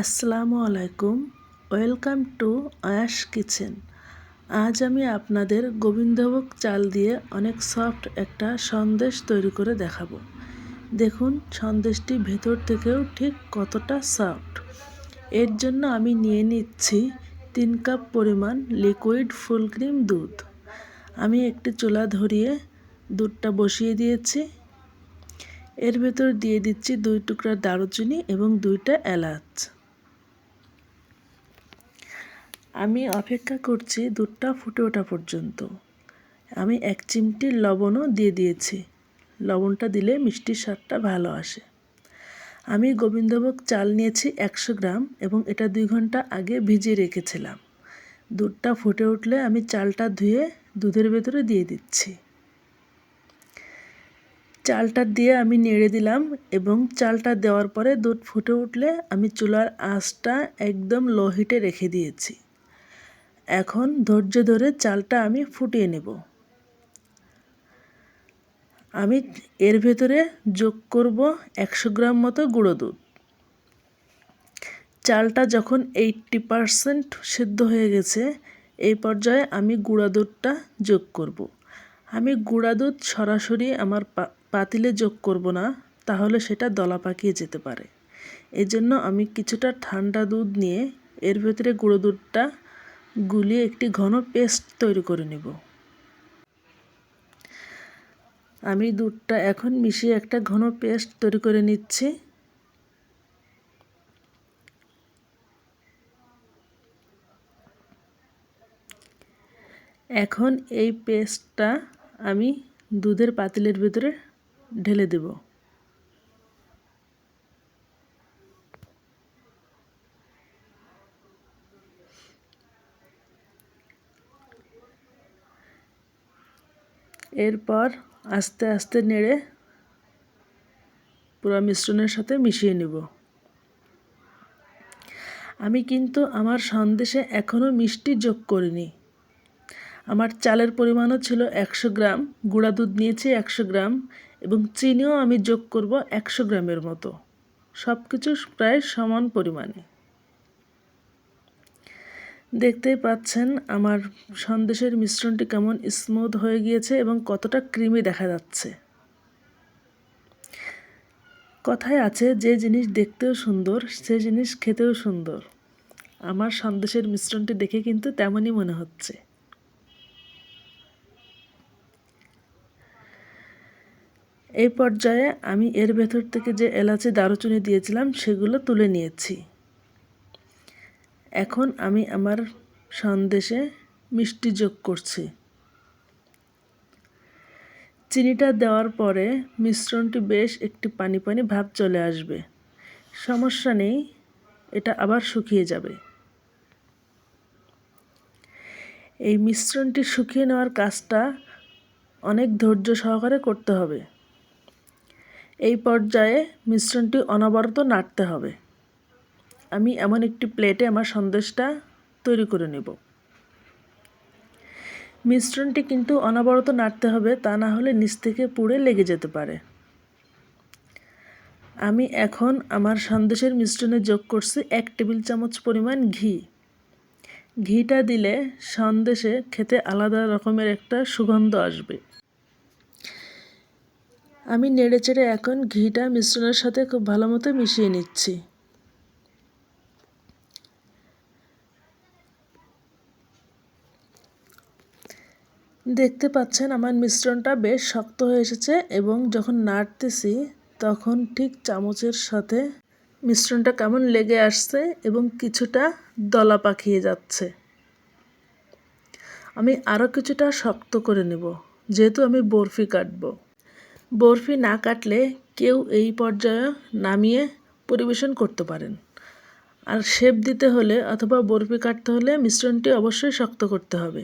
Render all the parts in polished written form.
আসসালামু আলাইকুম, welcome to আয়াশ kitchen. আজ আমি আপনাদের গোবিন্দভোগ চাল দিয়ে অনেক সফট একটা সন্দেশ তৈরি করে দেখাবো। দেখুন সন্দেশটি ভেতর থেকেও ঠিক কতটা সফট। এর জন্য আমি নিয়ে নিচ্ছি 3 কাপ পরিমাণ লিকুইড ফুল ক্রিম দুধ। আমি একটি চুলা ধরিয়ে দুধটা বসিয়ে দিয়েছি। এর ভেতর দিয়ে দিচ্ছি 2 টুকরা দারুচিনি এবং 2টা এলাচ। আমি অপেক্ষা করছি দুধটা ফুটে ওঠা পর্যন্ত। আমি 1 চিমটি লবণও দিয়ে দিয়েছি। লবণটা দিলে মিষ্টির স্বাদটা ভালো আসে। আমি গোবিন্দভোগ চাল নিয়েছি 100 গ্রাম এবং এটা 2 ঘন্টা আগে ভিজিয়ে রেখেছিলাম। দুধটা ফুটে উঠলে আমি চালটা ধুয়ে দুধের ভেতরে দিয়ে দিচ্ছি। চালটা দিয়ে আমি নেড়ে দিলাম এবং চালটা দেওয়ার পরে দুধ ফুটে উঠলে আমি চুলার আঁচটা একদম লো হিটে রেখে দিয়েছি। এখন ধৈর্য ধরে চালটা আমি ফুটিয়ে নেব। আমি এর ভেতরে যোগ করব 100 গ্রাম মতো গুঁড়ো দুধ। চালটা যখন 80% সেদ্ধ হয়ে গেছে, এই পর্যায়ে আমি গুঁড়া দুধটা যোগ করব। আমি গুঁড়া দুধ সরাসরি আমার পাতিলে যোগ করব না, তাহলে সেটা দলা পাকিয়ে যেতে পারে। এজন্য আমি কিছুটা ঠান্ডা দুধ নিয়ে এর ভেতরে গুঁড়ো দুধটা গুলিয়ে একটি ঘন পেস্ট তৈরি করে নেব। আমি দুধটা এখন মিশিয়ে একটা ঘন পেস্ট তৈরি করে নিচ্ছি। এখন এই পেস্টটা আমি দুধের পাতিলের ভিতরে ঢেলে দেব। এরপর আস্তে আস্তে নেড়ে পুরো মিশ্রণের সাথে মিশিয়ে নেব। আমি কিন্তু আমার সন্দেশে এখনও মিষ্টি যোগ করিনি। আমার চালের পরিমাণও ছিল 100 গ্রাম, গুঁড়া দুধ নিয়েছি 100 গ্রাম এবং চিনিও আমি যোগ করব 100 গ্রামের মতো। সব কিছু প্রায় সমান পরিমাণে। দেখতেই পাচ্ছেন আমার সন্দেশের মিশ্রণটি কেমন স্মুথ হয়ে গিয়েছে এবং কতটা ক্রিমি দেখা যাচ্ছে। কথায় আছে, যে জিনিস দেখতেও সুন্দর সে জিনিস খেতেও সুন্দর। আমার সন্দেশের মিশ্রণটি দেখে কিন্তু তেমনই মনে হচ্ছে। এই পর্যায়ে আমি এর ভেতর থেকে যে এলাচি দারুচিনি দিয়েছিলাম সেগুলো তুলে নিয়েছি। এখন আমি আমার সন্দেশে মিষ্টি যোগ করছি। চিনিটা দেওয়ার পরে মিশ্রণটি বেশ একটি পানি পানি ভাব চলে আসবে। সমস্যা নেই, এটা আবার শুকিয়ে যাবে। এই মিশ্রণটি শুকিয়ে নেওয়ার কাজটা অনেক ধৈর্য সহকারে করতে হবে। এই পর্যায়ে মিশ্রণটি অনবরত নাড়তে হবে। আমি এমন একটি প্লেটে আমার সন্দেশটা তৈরি করে নেব। মিশ্রণটি কিন্তু অনবরত নাড়তে হবে, তা না হলে নিচ থেকে পুড়ে লেগে যেতে পারে। আমি এখন আমার সন্দেশের মিশ্রণে যোগ করছি 1 টেবিল চামচ পরিমাণ ঘি। ঘিটা দিলে সন্দেশে খেতে আলাদা রকমের একটা সুগন্ধ আসবে। আমি নেড়েচেড়ে এখন ঘিটা মিশ্রণের সাথে খুব ভালো মতো মিশিয়ে নিচ্ছি। দেখতে পাচ্ছেন আমার মিশ্রণটা বেশ শক্ত হয়ে এসেছে এবং যখন নাড়তেছি তখন ঠিক চামচের সাথে মিশ্রণটা কেমন লেগে আসছে এবং কিছুটা দলা পাকিয়ে যাচ্ছে। আমি আরও কিছুটা শক্ত করে নেব, যেহেতু আমি বরফি কাটবো। বরফি না কাটলে কেউ এই পর্যায়ে নামিয়ে পরিবেশন করতে পারেন। আর শেপ দিতে হলে অথবা বরফি কাটতে হলে মিশ্রণটি অবশ্যই শক্ত করতে হবে।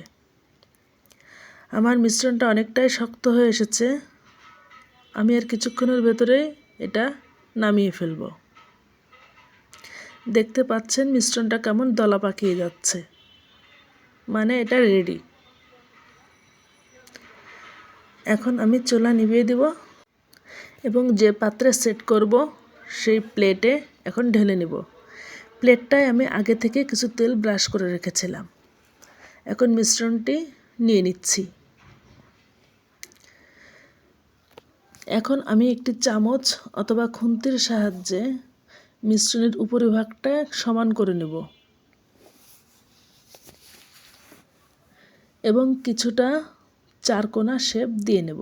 আমার মিশ্রণটা অনেকটাই শক্ত হয়ে এসেছে। আমি আর কিছুক্ষণের ভেতরে এটা নামিয়ে ফেলব। দেখতে পাচ্ছেন মিশ্রণটা কেমন দলা পাকিয়ে যাচ্ছে, মানে এটা রেডি। এখন আমি চুলা নিভিয়ে দেব এবং যে পাত্রে সেট করব সেই প্লেটে এখন ঢেলে নেব। প্লেটটায় আমি আগে থেকে কিছু তেল ব্রাশ করে রেখেছিলাম। এখন মিশ্রণটি নিয়ে নিচ্ছি। এখন আমি একটি চামচ অথবা খুন্তির সাহায্যে মিশ্রণের উপরিভাগটা সমান করে নেব এবং কিছুটা চারকোনা শেপ দিয়ে নেব,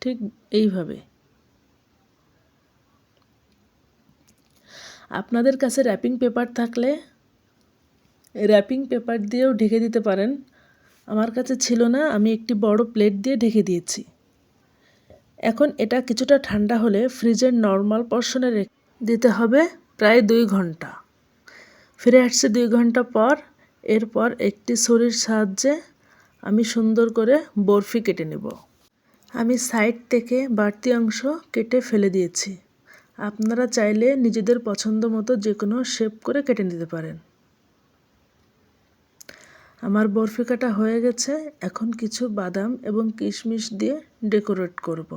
ঠিক এইভাবে। আপনাদের কাছে র্যাপিং পেপার থাকলে র্যাপিং পেপার দিয়েও ঢেকে দিতে পারেন। আমার কাছে ছিল না, আমি একটি বড় প্লেট দিয়ে ঢেকে দিয়েছি। এখন এটা কিছুটা ঠান্ডা হলে ফ্রিজের নর্মাল পোর্শনে রেখে দিতে হবে প্রায় 2 ঘন্টা। ফিরে আসছে 2 ঘন্টা পর। এরপর একটি ছুরির সাহায্যে আমি সুন্দর করে বরফি কেটে নেব। আমি সাইড থেকে বাড়তি অংশ কেটে ফেলে দিয়েছি। আপনারা চাইলে নিজেদের পছন্দ মতো যে কোনো শেপ করে কেটে নিতে পারেন। আমার বরফি কাটা হয়ে গেছে। এখন কিছু বাদাম এবং কিশমিশ দিয়ে ডেকোরেট করব।